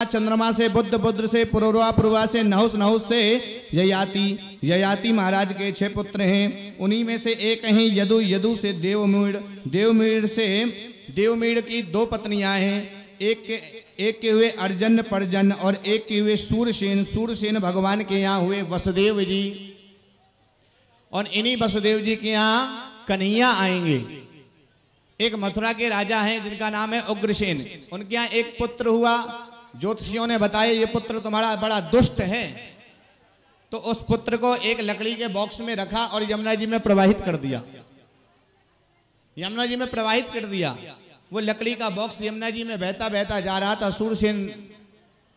चंद्रमा से बुध, बुध से पुरुरवा, पुरुरवा से नहुस, नहुस से ययाति, ययाति महाराज के 6 पुत्र हैं। उन्हीं में से एक हैं यदु, यदु से देवमीड़, देवमीड़ से देवमीड़ की 2 पत्नियां हैं। एक के हुए अर्जन परजन और एक के हुए सूरसेन। सूरसेन भगवान के यहाँ हुए वसुदेव जी, और इन्हीं वसुदेव जी के यहाँ कन्हैया आएंगे। एक मथुरा के राजा हैं जिनका नाम है उग्रसेन। उनके यहाँ एक पुत्र हुआ। ज्योतिषियों ने बताया ये पुत्र तुम्हारा बड़ा दुष्ट है, तो उस पुत्र को एक लकड़ी के बॉक्स में रखा और यमुना जी में प्रवाहित कर दिया। यमुना जी में प्रवाहित कर दिया। वो लकड़ी का बॉक्स यमुना जी में बहता बहता जा रहा था। सूरसेन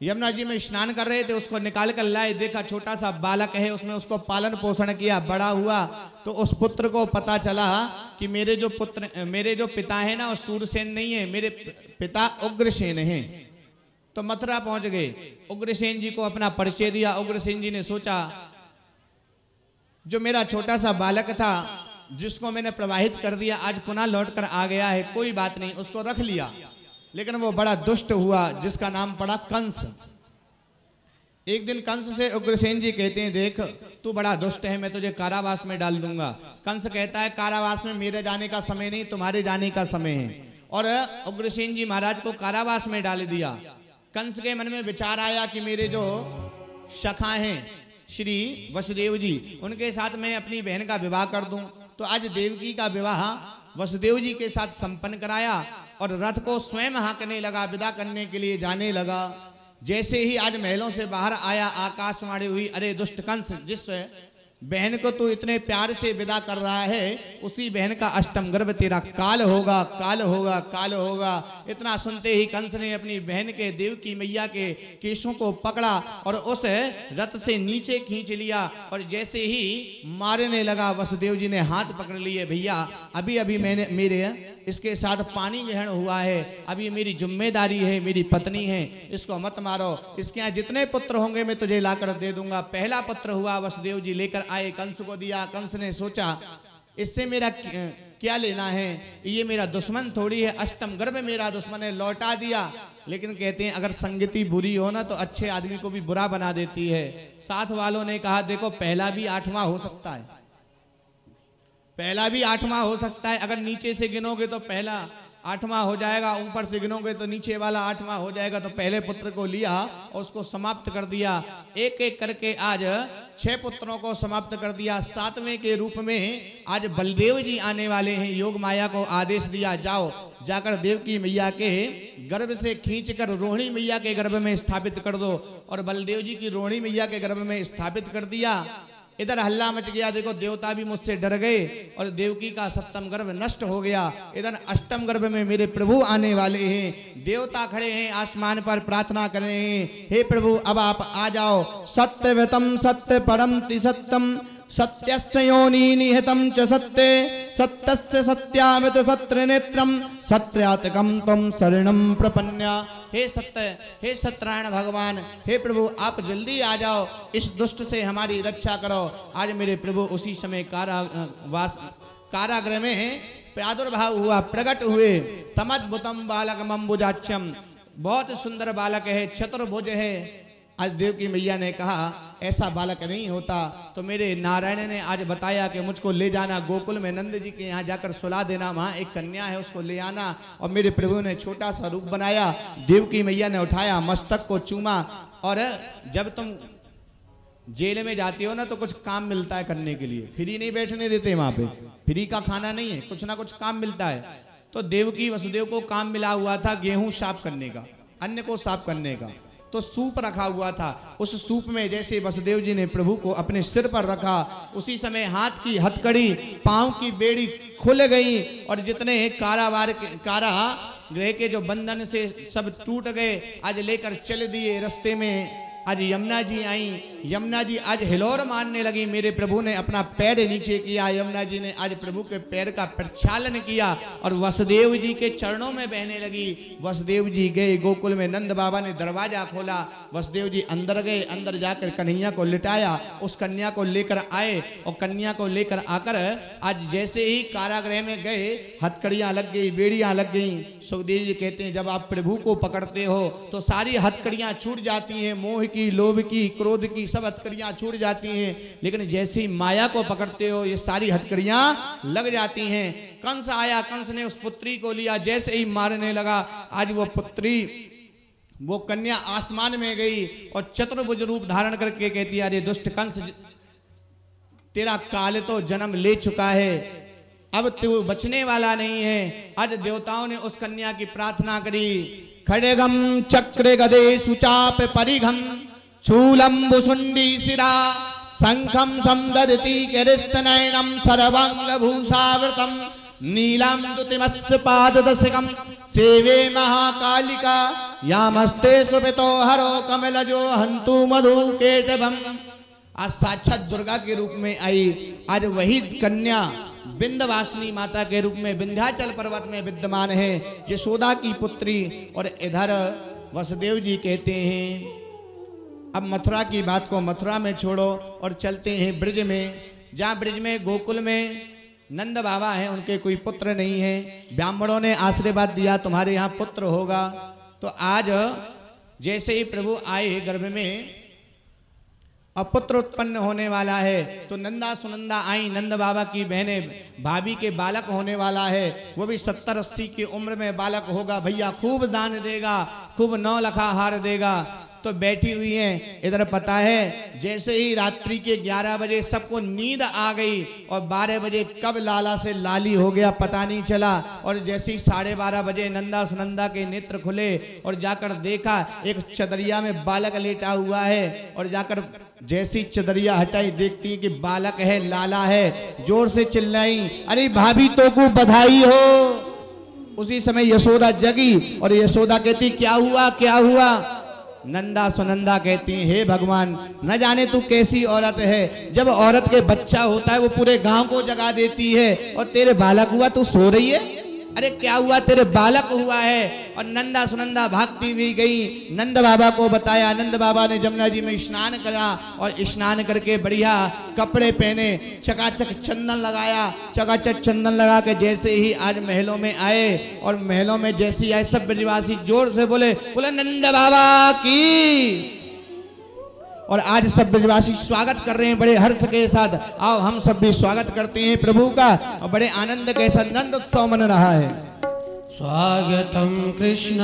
यमुना जी में स्नान कर रहे थे, उसको निकाल कर लाए, देखा छोटा सा बालक है, उसमें उसको पालन पोषण किया, बड़ा हुआ। तो उस पुत्र को पता चला कि मेरे जो पिता है ना वो सूरसेन नहीं है, मेरे पिता उग्रसेन हैं। तो मथुरा पहुंच गए, उग्रसेन जी को अपना परिचय दिया। उग्रसेन जी ने सोचा जो मेरा छोटा सा बालक था जिसको मैंने प्रवाहित कर दिया, आज पुनः लौट कर आ गया है, कोई बात नहीं, उसको रख लिया। लेकिन वो बड़ा दुष्ट हुआ जिसका नाम पड़ा कंस। एक दिन कंस से उग्रसेन जी कहते हैं देख तू बड़ा दुष्ट है, मैं तुझे कारावास में डाल दूंगा। कंस कहता है कारावास में मेरे जाने का समय नहीं, तुम्हारे जाने का समय है। और उग्रसेन जी महाराज को कारावास में डाल दिया। कंस के मन में विचार आया कि मेरे जो सखा हैं श्री वसुदेव जी, उनके साथ मैं अपनी बहन का विवाह कर दूं। तो आज देवकी का विवाह वसुदेव जी के साथ संपन्न कराया और रथ को स्वयं हाँकने लगा, विदा करने के लिए जाने लगा। जैसे ही आज महलों से बाहर आया, आकाशवाणी हुई, अरे दुष्ट कंस, जिस बहन को तू इतने प्यार से विदा कर रहा है उसी बहन का अष्टम गर्भ तेरा काल होगा, काल होगा, काल होगा। इतना सुनते ही कंस ने अपनी बहन के देवकी मैया के केशों को पकड़ा और उस रथ से नीचे खींच लिया। और जैसे ही मारने लगा वसुदेव जी ने हाथ पकड़ लिए, भैया अभी अभी मेरे इसके साथ पानी ग्रहण हुआ है, अब ये मेरी जिम्मेदारी है, मेरी पत्नी है, इसको मत मारो। इसके यहाँ जितने पुत्र होंगे मैं तुझे लाकर दे दूंगा। पहला पुत्र हुआ, वसुदेव जी लेकर आए, कंस को दिया। कंस ने सोचा इससे मेरा क्या लेना है, ये मेरा दुश्मन थोड़ी है, अष्टम गर्भ मेरा दुश्मन है, लौटा दिया। लेकिन कहते हैं अगर संगति बुरी हो ना तो अच्छे आदमी को भी बुरा बना देती है। साथ वालों ने कहा देखो पहला भी 8वां हो सकता है, पहला भी 8वां हो सकता है। अगर नीचे से गिनोगे तो पहला 8वां हो जाएगा, ऊपर से गिनोगे तो नीचे वाला 8वां हो जाएगा। तो पहले पुत्र को लिया और उसको समाप्त कर दिया। एक एक करके आज 6 पुत्रों को समाप्त कर दिया। 7वें के रूप में आज बलदेव जी आने वाले हैं। योग माया को आदेश दिया जाओ जाकर देवकी मैया के गर्भ से खींचकर रोहिणी मैया के गर्भ में स्थापित कर दो। और बलदेव जी की रोहिणी मैया के गर्भ में स्थापित कर दिया। इधर हल्ला मच गया, देखो देवता भी मुझसे डर गए और देवकी का 7म गर्भ नष्ट हो गया। इधर 8म गर्भ में मेरे प्रभु आने वाले हैं। देवता खड़े हैं आसमान पर, प्रार्थना कर रहे हैं, हे प्रभु अब आप आ जाओ। सत्यवतम सत्य परम तिसत्यम सत्यस्य योनि निहितम च सत्ये सत्यस्य सत्यामित सत्र नेत्रम सत्यातकम तम शरणम प्रपन्या। हे सत्य, हे सत्यनारायण भगवान, हे प्रभु आप जल्दी आ जाओ, इस दुष्ट से हमारी रक्षा करो। आज मेरे प्रभु उसी समय कारागृह में प्रादुर्भाव हुआ, प्रकट हुए। तमद्भुतम बालक मम्बुजाक्षम, बहुत सुंदर बालक है, चतुर्भुज है। आज देवकी मैया ने कहा ऐसा बालक नहीं होता। तो मेरे नारायण ने आज बताया कि मुझको ले जाना गोकुल में, नंद जी के यहाँ जाकर सुला देना, वहाँ एक कन्या है उसको ले आना। और मेरे प्रभु ने छोटा सा रूप बनाया, देवकी मैया ने उठाया, मस्तक को चूमा। और जब तुम जेल में जाती हो ना तो कुछ काम मिलता है करने के लिए, फ्री नहीं बैठने देते वहां पे, फ्री का खाना नहीं है, कुछ ना कुछ काम मिलता है। तो देवकी वसुदेव को काम मिला हुआ था गेहूं साफ करने का, अन्न को साफ करने का। तो सूप रखा हुआ था, उस सूप में जैसे वसुदेव जी ने प्रभु को अपने सिर पर रखा, उसी समय हाथ की हथकड़ी, पांव की बेड़ी खुल गई और जितने कारागृह के जो बंधन से सब टूट गए। आज लेकर चल दिए रास्ते में आज यमुना जी आई, यमुना जी आज हिलोर मारने लगी। मेरे प्रभु ने अपना पैर नीचे किया, यमुना जी ने आज प्रभु के पैर का प्रक्षालन किया और वसुदेव जी के चरणों में बहने लगी। वसुदेव जी गए गोकुल में, नंद बाबा ने दरवाजा खोला, वसुदेव जी अंदर गए, अंदर जाकर कन्हैया को लिटाया, उस कन्या को लेकर आए और कन्या को लेकर आकर आज जैसे ही कारागृह में गए हथकड़ियां लग गई, बेड़ियां लग गई। सुखदेव जी कहते हैं जब आप प्रभु को पकड़ते हो तो सारी हथकड़ियां छूट जाती हैं, मोह की, लोभ की, क्रोध की सब हथकड़ियां छूट जाती हैं, लेकिन जैसे ही माया को पकड़ते हो ये सारी हथकड़ियां लग जाती हैं। कंस आया, कंस ने उस पुत्री को लिया, जैसे ही मारने लगा आज वो पुत्री, वो कन्या आसमान में गई और चतुर्भुज रूप धारण करके कहती है अरे दुष्ट कंस, तेरा काल तो जन्म ले चुका है, अब तू बचने वाला नहीं है। आज देवताओं ने उस कन्या की प्रार्थना करी। खड्गम चक्र गदे सुचाप परिघम शूलम भुसुंडी शिरा शंखम समदधति गरिष्ठनयनम सर्वांग भूषावृतम नीलम दुतिमस्य पाददशकम सेवे महाकालिका यामस्ते सुपितो हरो कमलजो हंतु मधु केशवम। आज साक्षात दुर्गा के रूप में आई। आज वही कन्या विंध्यवासिनी माता के रूप में विंध्याचल पर्वत में विद्यमान है, यशोदा की पुत्री। और इधर वसुदेव जी कहते हैं अब मथुरा की बात को मथुरा में छोड़ो और चलते हैं ब्रज में, जहाँ ब्रज में गोकुल में नंद बाबा हैं, उनके कोई पुत्र नहीं है। ब्राह्मणों ने आशीर्वाद दिया तुम्हारे यहाँ पुत्र होगा। तो आज जैसे ही प्रभु आए गर्भ में अपुत्र उत्पन्न होने वाला है, तो नंदा सुनंदा आई, नंद बाबा की बहने भाभी के बालक होने वाला है, वो भी 70-80 की उम्र में बालक होगा। भैया खूब दान देगा, खूब 9 लखा हार देगा। तो बैठी हुई हैं। इधर पता है जैसे ही रात्रि के 11 बजे सबको नींद आ गई और 12 बजे कब लाला से लाली हो गया पता नहीं चला। और जैसे ही 12:30 बजे नंदा सुनंदा के नेत्र खुले और जाकर देखा एक चदरिया में बालक लेटा हुआ है, और जाकर जैसी चदरिया हटाई देखती कि बालक है, लाला है। जोर से चिल्लाई अरे भाभी तो को बधाई हो। उसी समय यशोदा जगी और यशोदा कहती क्या हुआ क्या हुआ। नंदा सुनंदा कहती हे भगवान, न जाने तू कैसी औरत है, जब औरत के बच्चा होता है वो पूरे गांव को जगा देती है, और तेरे बालक हुआ तू सो रही है। अरे क्या हुआ, तेरे बालक हुआ है। और नंदा सुनंदा भागती हुई गई, नंद बाबा को बताया। नंद बाबा ने जमुना जी में स्नान करा और स्नान करके बढ़िया कपड़े पहने, चकाचक चंदन लगाया। चकाचक चंदन लगा के जैसे ही आज महलों में आए, और महलों में जैसे ही आए सब ब्रजवासी जोर से बोले नंद बाबा की। और आज सब ब्रजवासी स्वागत कर रहे हैं बड़े हर्ष के साथ। आओ हम सब भी स्वागत करते हैं प्रभु का, और बड़े आनंद के साथ नंद उत्सव मन रहा है। स्वागतम कृष्ण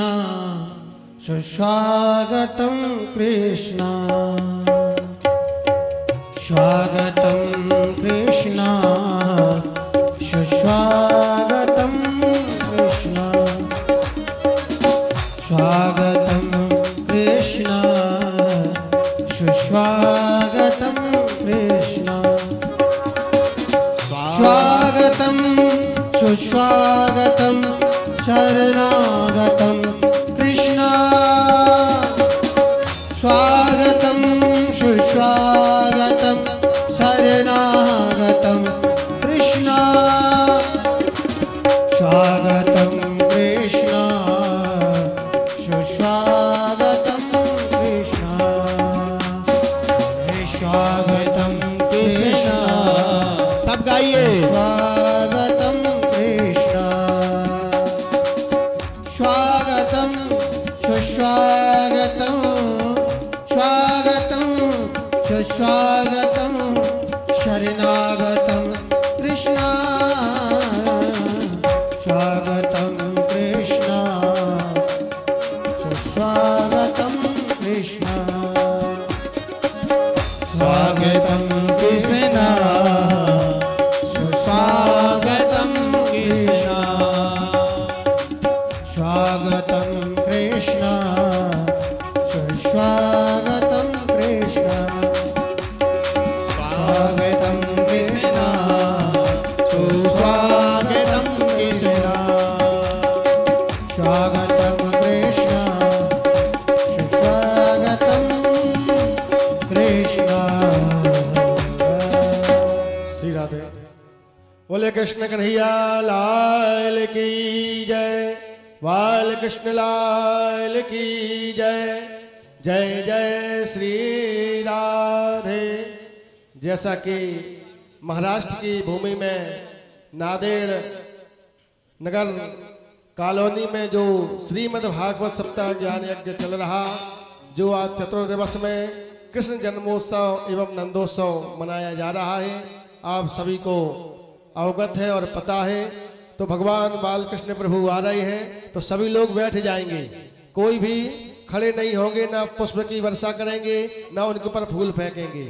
सुस्वागतम कृष्ण, स्वागतम कृष्ण सुस्वागतम कृष्ण, स्वागतम कृष्ण सुस्वागतम कृष्ण, स्वागतम सुस्वागतम शरणागतम कृष्ण, स्वागतम सुस्वागतम शरणागतम कृष्ण, स्वागतम कृष्ण सुस्वागतम कृष्ण, स्वागतम कृष्ण। सब गाइए स्वागतम कृष्ण, स्वागतम सुस्वागतम, स्वागतम सुस्वागतम शरणागतम कृष्ण, स्वागतम कृष्ण सुस्वागतम कृष्ण, स्वागतम कृष्ण सुस्वागतम कृष्ण, स्वागतम कृष्ण सुस्वागतम कृष्ण, स्वागतम कृष्ण सुस्वागतम कृष्ण, स्वागतम कृष्ण सुस्वागतम कृष्ण कन्हैया लाल की जय। बाल कृष्ण लाल की जय। जय जय श्री राधे। जैसा कि महाराष्ट्र की भूमि में नांदेड़ नगर कॉलोनी में जो श्रीमद् भागवत सप्ताह ज्ञान यज्ञ चल रहा, जो आज चतुर्दिवस में कृष्ण जन्मोत्सव एवं नंदोत्सव मनाया जा रहा है, आप सभी को अवगत है और पता है। तो भगवान बालकृष्ण प्रभु आ रहे हैं तो सभी लोग बैठ जाएंगे, कोई भी खड़े नहीं होंगे, ना पुष्प की वर्षा करेंगे, ना उनके ऊपर फूल फेंकेंगे।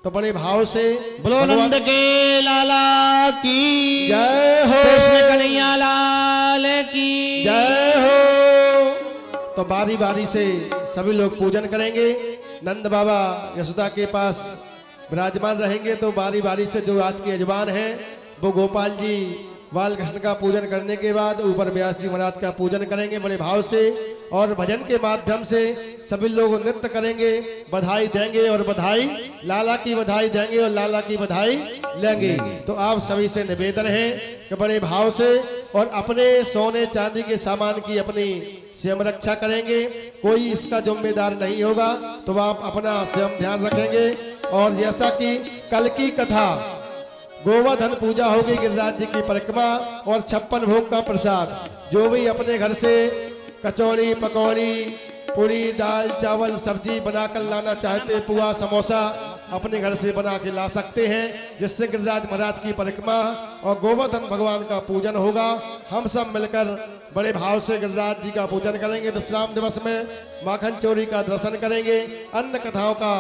तो बड़े भाव से बोलो नंद के लाला की जय हो, कृष्ण कन्हैया लाल की जय हो। तो बारी बारी से सभी लोग पूजन करेंगे। नंद बाबा यशोदा के पास विराजमान रहेंगे, तो बारी बारी से जो आज के यजमान हैं वो गोपाल जी बालकृष्ण का पूजन करने के बाद ऊपर व्यास जी महाराज का पूजन करेंगे बड़े भाव से, और भजन के माध्यम से सभी लोग नृत्य करेंगे, बधाई देंगे और बधाई लाला की बधाई देंगे और लाला की बधाई लेंगे। तो आप सभी से निवेदन है कि बड़े भाव से और अपने सोने चांदी के सामान की अपनी स्वयं रक्षा करेंगे, कोई इसका जिम्मेदार नहीं होगा, तो आप अपना स्वयं ध्यान रखेंगे। और जैसा कि कल की कथा गोवर्धन पूजा होगी, गिरिराज जी की परिक्रमा और 56 भोग का प्रसाद, जो भी अपने घर से कचौड़ी पकौड़ी पूरी दाल चावल सब्जी बनाकर लाना चाहते, पुआ समोसा अपने घर से बना के ला सकते हैं, जिससे गिरिराज महाराज की परिक्रमा और गोवर्धन भगवान का पूजन होगा। हम सब मिलकर बड़े भाव से गिरिराज जी का पूजन करेंगे। विश्राम दिवस में माखन चोरी का दर्शन करेंगे, अन्य कथाओं का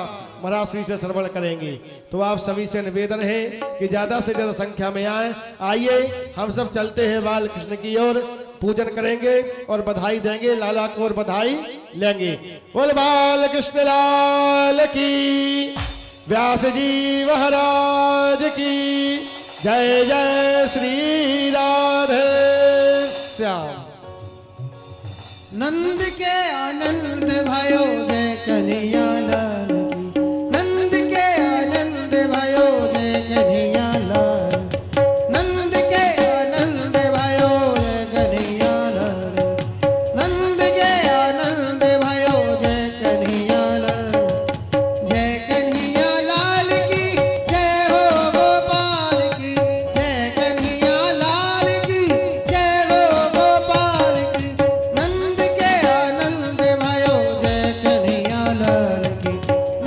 महाराज श्री से श्रवण करेंगे। तो आप सभी से निवेदन है कि ज्यादा से ज्यादा संख्या में आइए, हम सब चलते हैं बाल कृष्ण की ओर, पूजन करेंगे और बधाई देंगे, लाला को और बधाई लेंगे। बोल बाल कृष्ण लाल की, व्यास जी महाराज की जय। जय श्री राधे श्याम। नंद के आनंद भयो जय कन्हैया लाल की। नंद के आनंद भयो जय कन्हैया लाल। नंद के आनंद भयो जय कन्हैया लाल। नंद के आनंद भयो जय कन्हैया लाल। जय कन्हैया लाल की जय हो गोपाल की। जय कन्हैया लाल की जय हो गोपाल की। नंद के आनंद भयो जय कन्हैया लाल की।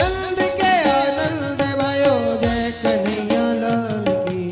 नंद के आनंद भयो जय कन्हैया लाल की।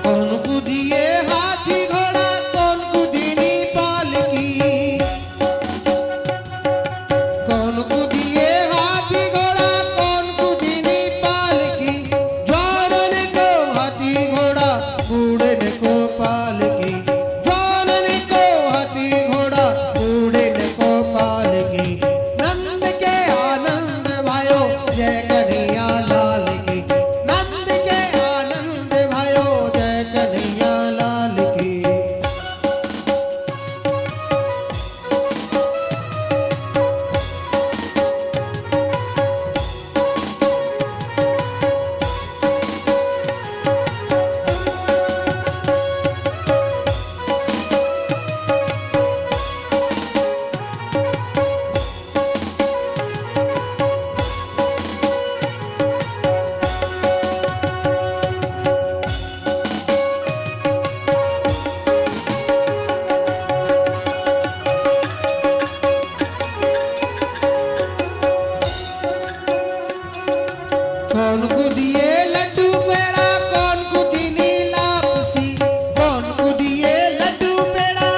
कौन कुदिए हाथी घोड़ा कौन कुदिनी पालकी। कौन कुदिए हाथी घोड़ा कौन कुदिनी पालकी। ज्वालन को हाथी घोड़ा बूढ़न को पालकी। ज्वालन को हाथी घोड़ा बूढ़न को पालकी। नंद के आनंद भयो जय कन्हैया लाल की। नंद के आनंद भयो जय कन्हैया लाल की। कौन कुदिए लड्डू पेड़ा कौन कुदिनी लापसी। कौन कुदिए लड्डू पेड़ा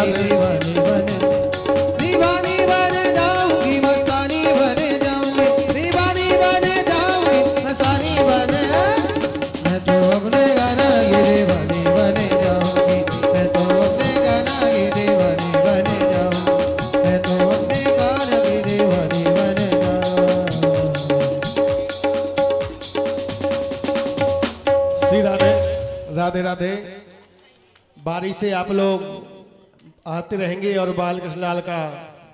दीवानी बन जाऊंगी, मस्तानी बन जाऊंगी, दीवानी बन जाऊंगी, मस्तानी बन। मैं तो अपने गाना की दीवानी बन जाऊंगी, मैं तो अपने गाना की दीवानी बन जाऊंगी, मैं तो अपने गाना की दीवानी बन जाऊंगी। श्री राधे राधे राधे। बारी से आप लोग आते रहेंगे और बाल कृष्णलाल का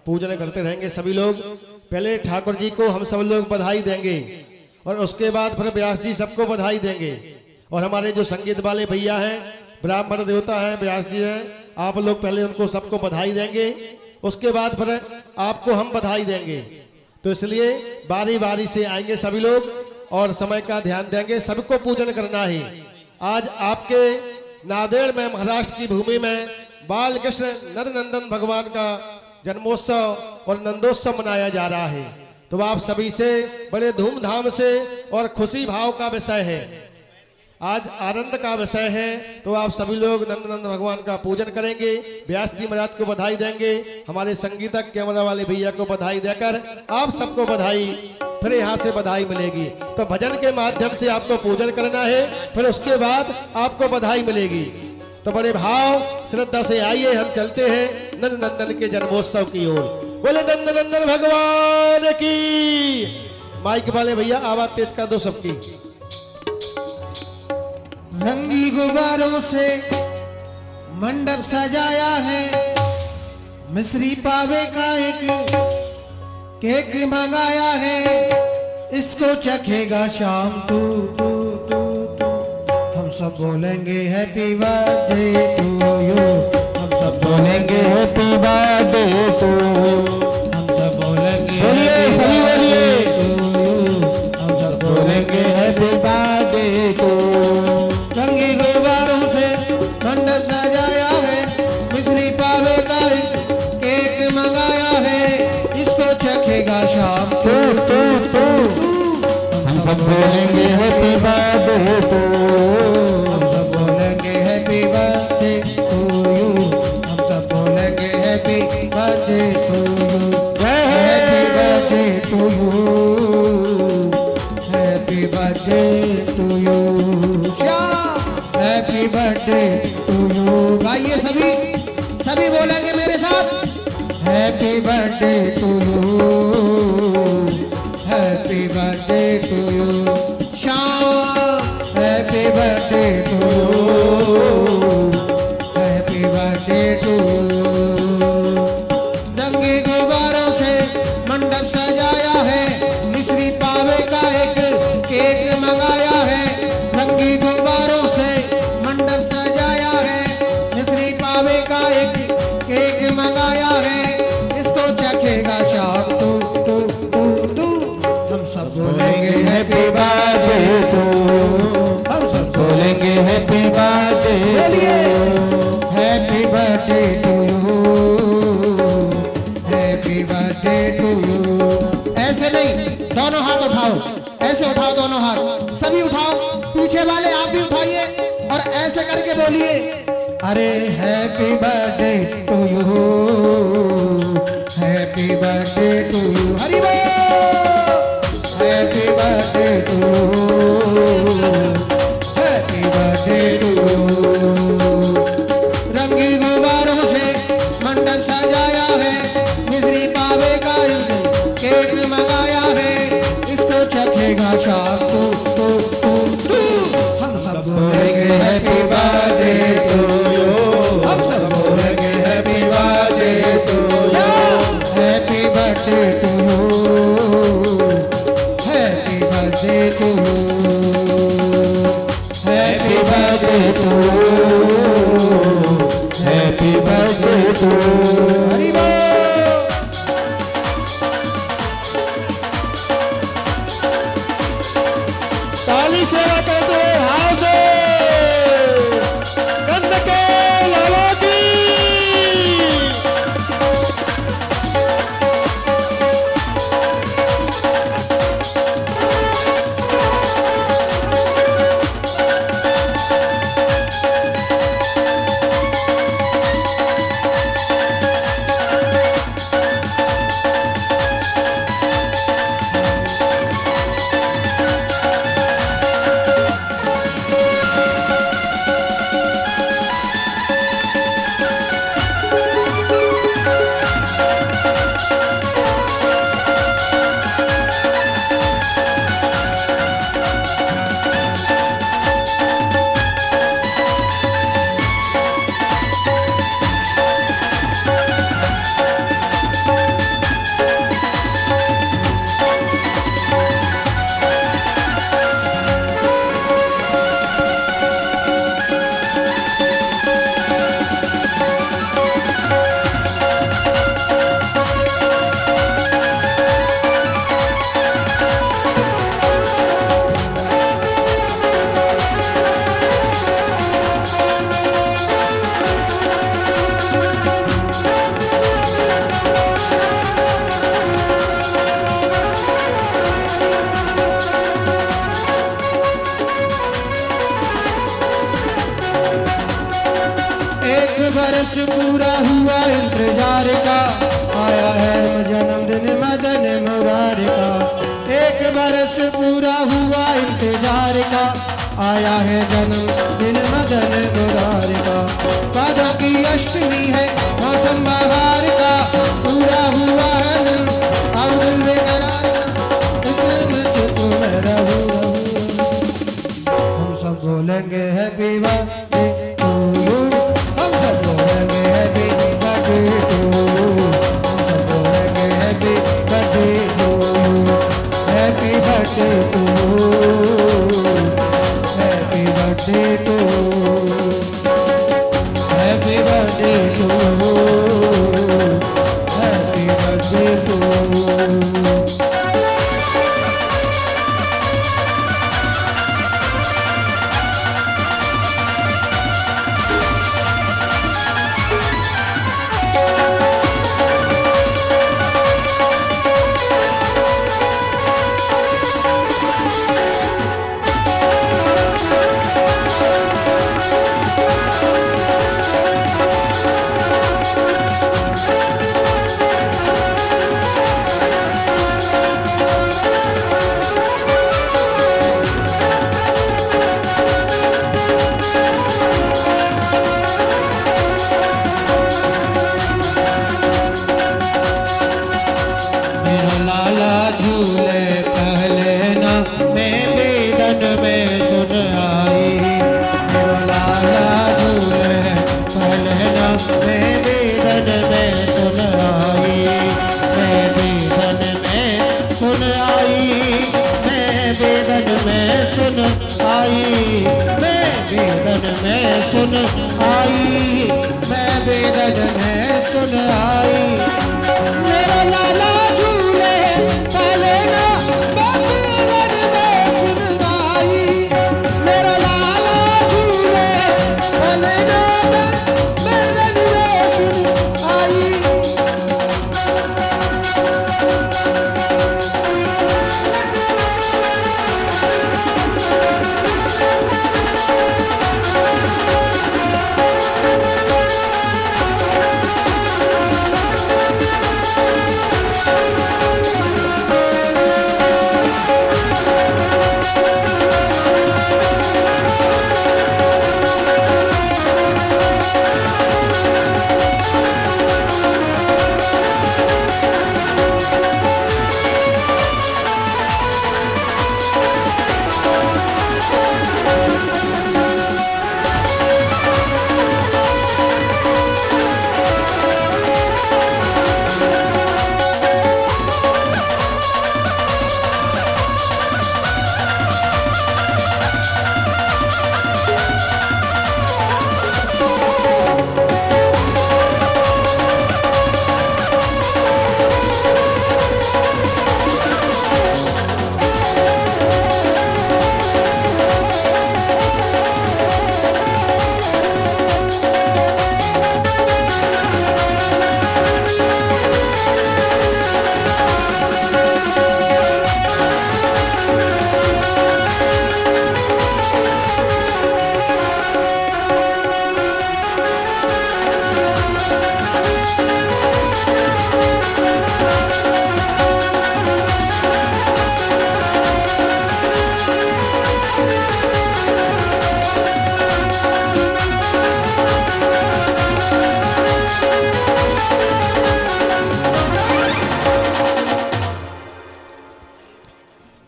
पूजन करते रहेंगे सभी लोग। पहले ठाकुर जी को हम सब लोग बधाई देंगे और उसके बाद फिर व्यास जी सबको बधाई देंगे। और हमारे जो संगीत वाले भैया हैं, ब्राह्मण देवता हैं, व्यास जी हैं, आप लोग पहले उनको सबको बधाई देंगे, उसके बाद फिर आपको हम बधाई देंगे। तो इसलिए बारी बारी से आएंगे सभी लोग और समय का ध्यान देंगे, सबको पूजन करना है। आज आपके नांदेड़ में, महाराष्ट्र की भूमि में बाल कृष्ण नर नंदन भगवान का जन्मोत्सव और नंदोत्सव मनाया जा रहा है। तो आप सभी से बड़े धूमधाम से और खुशी भाव का विषय है, आज आनंद का विषय है। तो आप सभी लोग नंदनंदन भगवान का पूजन करेंगे, व्यास जी महाराज को बधाई देंगे, हमारे संगीतक कैमरा वाले भैया को बधाई देकर आप सबको बधाई, फिर यहाँ से बधाई मिलेगी। तो भजन के माध्यम से आपको पूजन करना है, फिर उसके बाद आपको बधाई मिलेगी। तो बड़े भाव श्रद्धा से आइए, हम चलते हैं नंद नंदन के जन्मोत्सव की ओर। बोले नंद नंदन भगवान की। माइक वाले भैया आवाज तेज कर दो सबकी। रंगी गुब्बारों से मंडप सजाया है, मिश्री पावे का एक केक मंगाया है, इसको चखेगा शाम तू तू तू तू। हम सब बोलेंगे हैप्पी बर्थडे टू यू, हम सब बोलेंगे हैप्पी बर्थडे टू, हम सब बोलेंगे सभी बोलिए, हम सब बोलेंगे हैप्पी बर्थडे टू। रंगी गुब्बारों से मंडप सजाया है, मिश्री पावे का एक केक मंगाया है, इसको चखेगा शाम तू तू तू। हम सब बोलेंगे हैप्पी बर्थडे टू, हम सब बोलेंगे हैप्पी बर्थडे टू यू, हम सब बोलेंगे happy birthday to you, happy birthday to you, happy birthday to you, happy birthday to you. गाइए सभी, सभी बोलेंगे मेरे साथ, happy birthday to you, happy birthday to you, Shyam happy birthday to you, happy birthday to you. रंगी गुब्बारों से मंडप सजाया है, मिश्री पावे का एक केक मंगाया है, रंगी गुब्बारों से मंडप सजाया है, मिश्री पावे का एक केक मंगाया है, इसको चखेगा शाम तू तू तू तू। हम सब बोलेंगे हैप्पी बर्थडे टू, हम सब बोलेंगे हैप्पी बर्थडे, बोलिए happy birthday to you, happy birthday to you. ऐसे नहीं, दोनों हाथ उठाओ, ऐसे उठाओ दोनों हाथ, सभी उठाओ, पीछे वाले आप भी उठाइए और ऐसे करके बोलिए, अरे happy birthday to you, happy birthday to you, Hari बोल, happy birthday to you, happy birthday to you. रंगी गुब्बारों से मंडप सजाया है, मिश्री पावे का केक मंगाया है, इसको चखेगा शाम तू तू तू तू। हम सब बोलेंगे हैप्पी बर्थडे टू यू, हम सब बोलेंगे happy birthday to you, happy birthday to you, happy birthday to you, happy birthday to you, happy birthday to you. Hari बोल। ताली सेवा करते हुए हाथ से गंध बरस पूरा हुआ इंतजार का, आया है जन्मदिन मदन मुरारी का। एक बरस पूरा हुआ इंतजार का, आया है जन्मदिन मदन मुरारी का। भादों की अष्टमी है मौसम बहार का, पूरा हुआ है दिल अब दिल बेकरार का, इसमें जो मैं रहूं। हम सब बोलेंगे हैप्पी बर्थडे टू यू, हम सब बोलेंगे हैप्पी बर्थडे टू यू, हम सब बोलेंगे happy birthday to you, happy birthday to you, happy birthday to you, happy birthday to you, happy birthday to you. सुन आई मैं बेदर्द में सुन आई, मेरा लाला झूले पहले ना बेदर्द में सुन आई, मेरा लाला झूले पहले ना बेदर्द में सुन आई।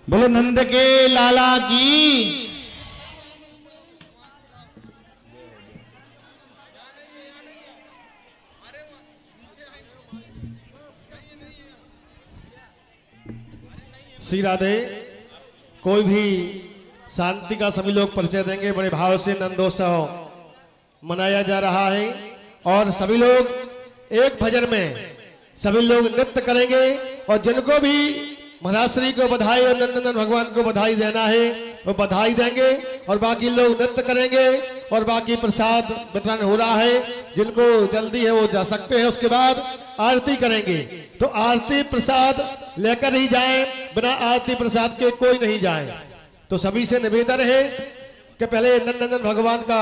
बोलो नंद के लाला की। श्री राधे। कोई भी शांति का सभी लोग परिचय देंगे। बड़े भाव से नंदोत्सव मनाया जा रहा है और सभी लोग एक भजन में सभी लोग नृत्य करेंगे और जिनको भी महाराज को बधाई और नंदनंदन भगवान को बधाई देना है वो बधाई देंगे और बाकी लोग नृत्य करेंगे और बाकी प्रसाद वितरण हो रहा है। जिनको जल्दी है वो जा सकते हैं। उसके बाद आरती करेंगे तो आरती प्रसाद लेकर ही जाएं, बिना आरती प्रसाद के कोई नहीं जाए। तो सभी से निवेदन है कि पहले नंदनंदन भगवान का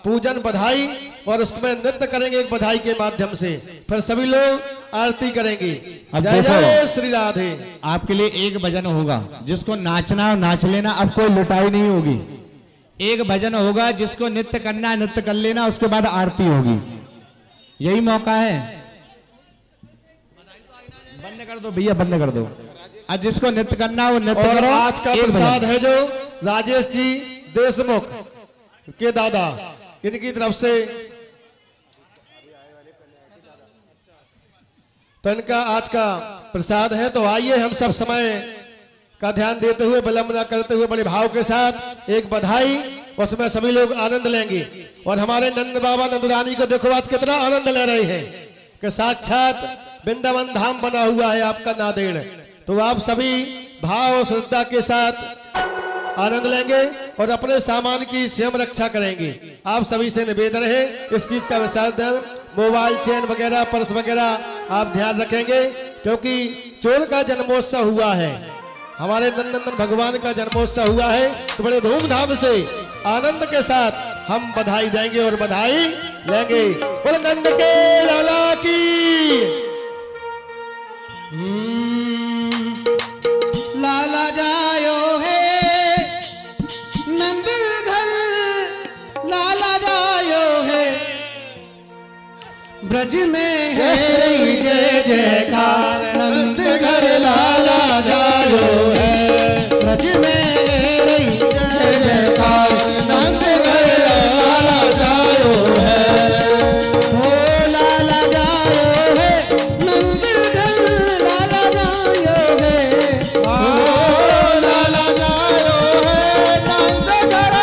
पूजन बधाई और उसमें नृत्य करेंगे एक बधाई के माध्यम से, फिर सभी लोग आरती करेंगे। अब जय देखो, जय श्री राधे। आपके लिए एक भजन होगा, जिसको नाचना नाच लेना, अब कोई लुटाई नहीं होगी। एक भजन होगा, जिसको नृत्य करना नृत्य कर लेना, उसके बाद आरती होगी। यही मौका है। बंद कर दो भैया, बंद कर दो। अब जिसको नृत्य करना वो नृत्य और करो। आज का एक प्रसाद भजन। है जो राजेश जी देशमुख के दादा, इनकी तरफ से, तो इनका आज का प्रसाद है। तो आइए हम सब समय का ध्यान देते हुए, विलंब न करते हुए, बड़े भाव के साथ एक बधाई, उसमें सभी लोग आनंद लेंगे। और हमारे नंद बाबा नंद रानी को देखो आज कितना आनंद ले रहे हैं कि साक्षात वृंदावन धाम बना हुआ है आपका नादेड़। तो आप सभी भाव और श्रद्धा के साथ आनंद लेंगे और अपने सामान की स्वयं रक्षा करेंगे। आप सभी से निवेदन है इस चीज का विशेष ध्यान, मोबाइल चेन वगैरह पर्स वगैरह आप ध्यान रखेंगे, क्योंकि चोर का जन्मोत्सव हुआ है, हमारे नंदनंदन भगवान का जन्मोत्सव हुआ है। तो बड़े धूमधाम से आनंद के साथ हम बधाई देंगे और बधाई लेंगे। बोल नंद के लाला की। लाला जायो है नंद घर, लाला जायो है ब्रज में है जय जयकार। नंद घर लाला जायो है ब्रज में है जय जयकार। नंद घर लाला जायो है, ओ लाला जायो है नंद घर लाला जायो है, ओ लाला जायो है नंद घर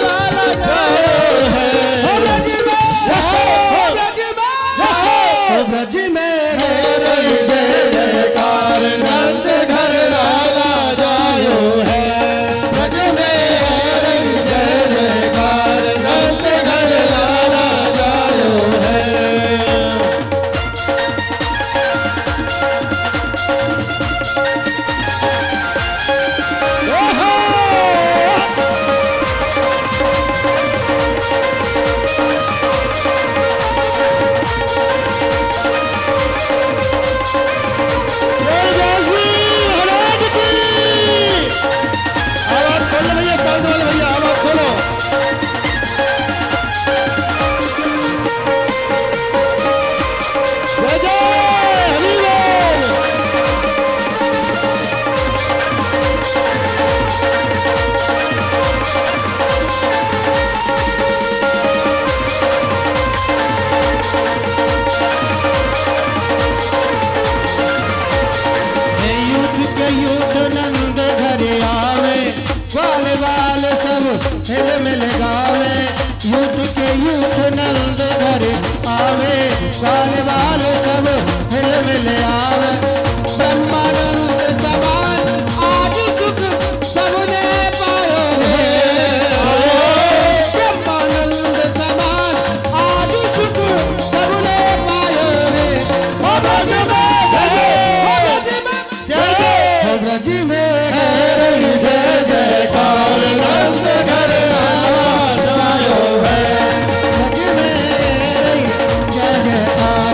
लाला जायो है। ओ ब्रज में है जय जयकार। नंद घर लाला जायो है ब्रज में है जय जयकार। नंद घर लाला जायो है। आवाज खोलो भैया, साउंड वाले भैया आवाज खोलो। जय जय हरि बोल। युद्ध के युद्ध नंद घर आवे, ग्वाल बाल सब हिल मिल गावे। युद्ध के युद्ध नंद घर आवे, ग्वाल बाल सब हिल मिल आवे। ब्रह्मानंद समान आज सुख सबने पायो है, ब्रह्मानंद समान आज सुख सबने पायो है। ओ ब्रज में ब्रज में है जय जयकार। नंद घर लाला जायो है ब्रज में जय जयकार।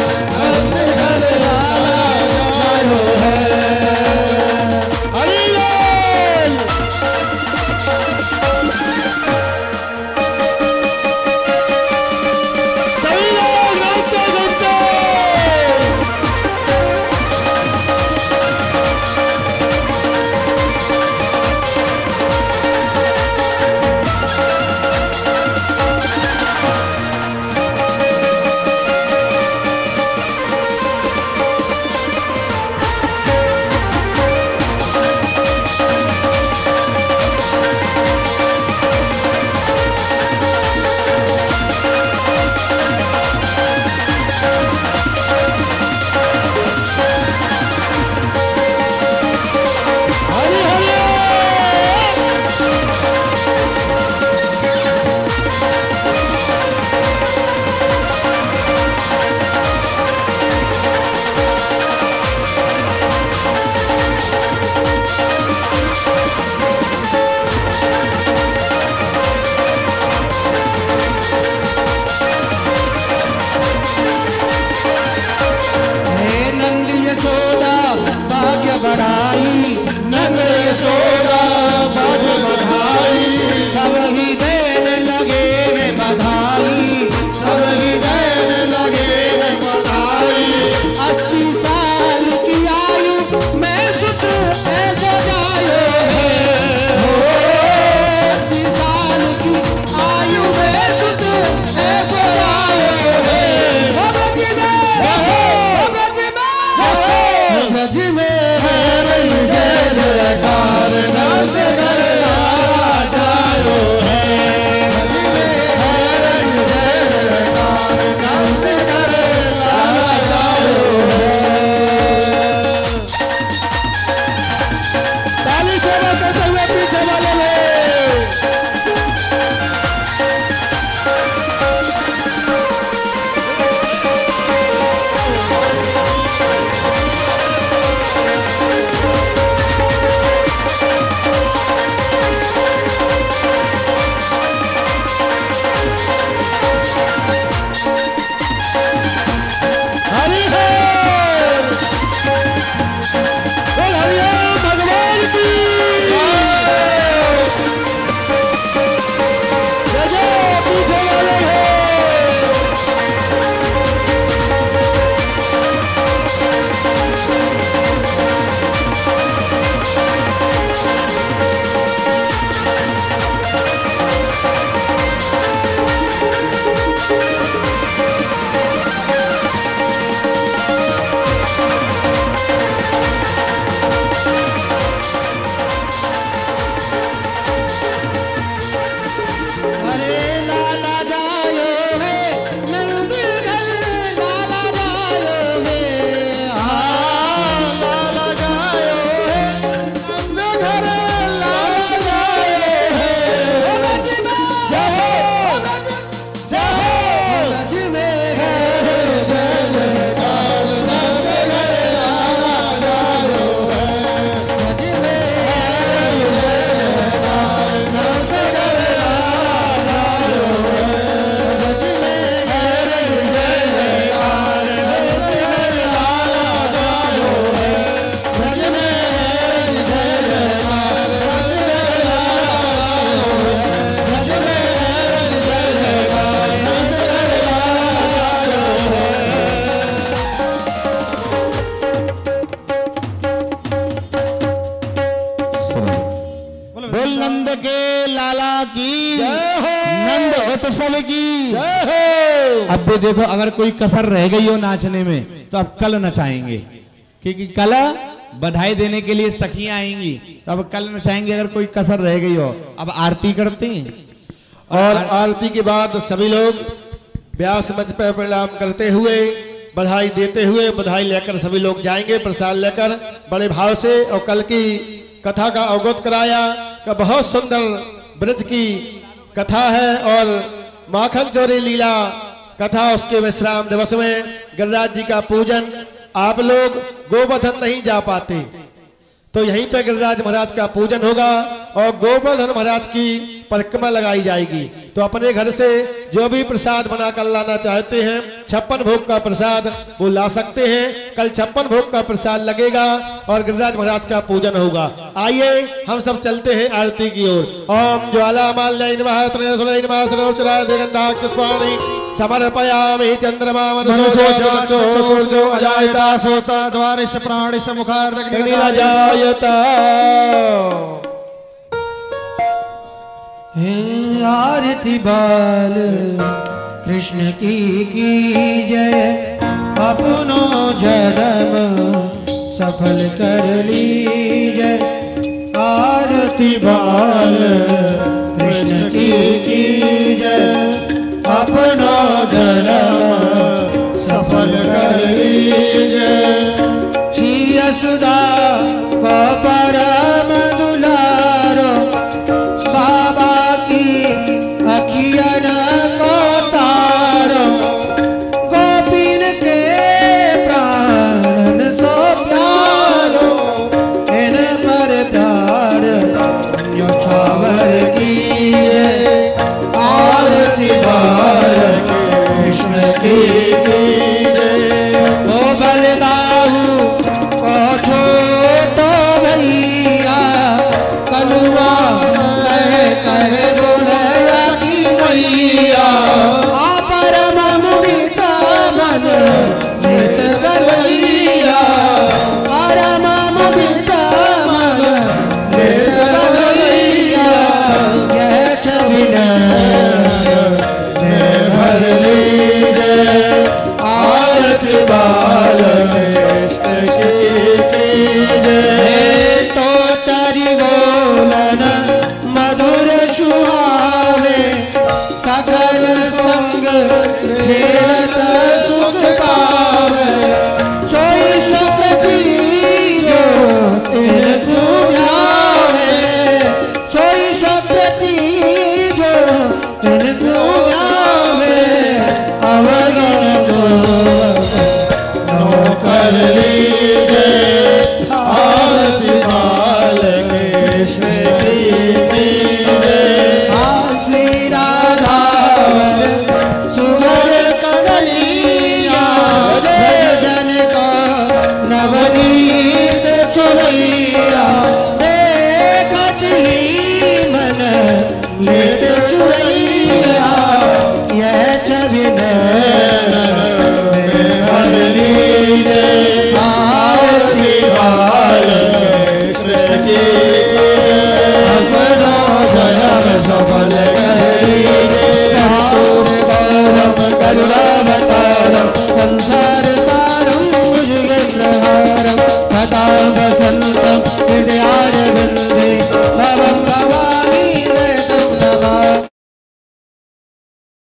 कुशल की जय हो। अब भी देखो, अगर कोई कसर रह गई हो नाचने में तो अब कल नचाएंगे, क्योंकि कल बधाई देने के लिए सखियां आएंगी, तो अब कल नचाएंगे अगर कोई कसर रह गई हो। अब आरती करते हैं और आरती के बाद सभी लोग व्यास मंच पर प्रणाम करते हुए बधाई देते हुए बधाई लेकर सभी लोग जाएंगे प्रसाद लेकर बड़े भाव से। और कल की कथा का अवगत कराया कि बहुत सुंदर ब्रज की कथा है और माखन चोरी लीला कथा, उसके विश्राम दिवस में गिरिराज जी का पूजन। आप लोग गोवर्धन नहीं जा पाते तो यहीं पे गिरिराज महाराज का पूजन होगा और गोवर्धन महाराज की परिक्रमा लगाई जाएगी। तो अपने घर से जो भी प्रसाद बनाकर लाना चाहते हैं, 56 भोग का प्रसाद वो ला सकते हैं। कल 56 भोग का प्रसाद लगेगा और गिरिराज महाराज का पूजन होगा। आइए हम सब चलते हैं आरती की ओर। ओम ज्वाला माल्य नमः त्रयसुरय नमः सरोचराय दिगंधाक्षस्वामी समर्पयामि चंद्रमा मनसो सूर्यो अजायता सोसा द्वारिश प्राणिश अजायता। हे आरती बाल कृष्ण की जय, अपनो जन्म सफल कर लीजय। आरती बाल कृष्ण की जय, अपनो जन्म सफल कर लीजय। श्री यशोदा को परम दुलारो, बाबा की अखियन को तारो। गोपीन के प्राणन सो प्यारो, इन पर प्यार न्योछावर की आरती बाल कृष्ण की ओ बलदाऊ को छोटो भैया, कलुआ कहे बोलया की मैया। परम मुदित मन नित गलैया, परम मुदित मन नित गलैया। यह छवि भर लीजय, आरती बाल कृष्ण की जय। तो तरी बोलन मधुर सुहावे, सकल संग खेलत सुख पावे। सोई सुखी जो तिनको ध्यावे, सोई सुखी जो तिनको ध्यावे। अवगण को नौकर लीजय, आरती बाल कृष्ण की जय। श्री राधावर सुवर कमलिया, जन को नवनीत चुरैया। देखत ही मन लेत चुरैया, यह छवि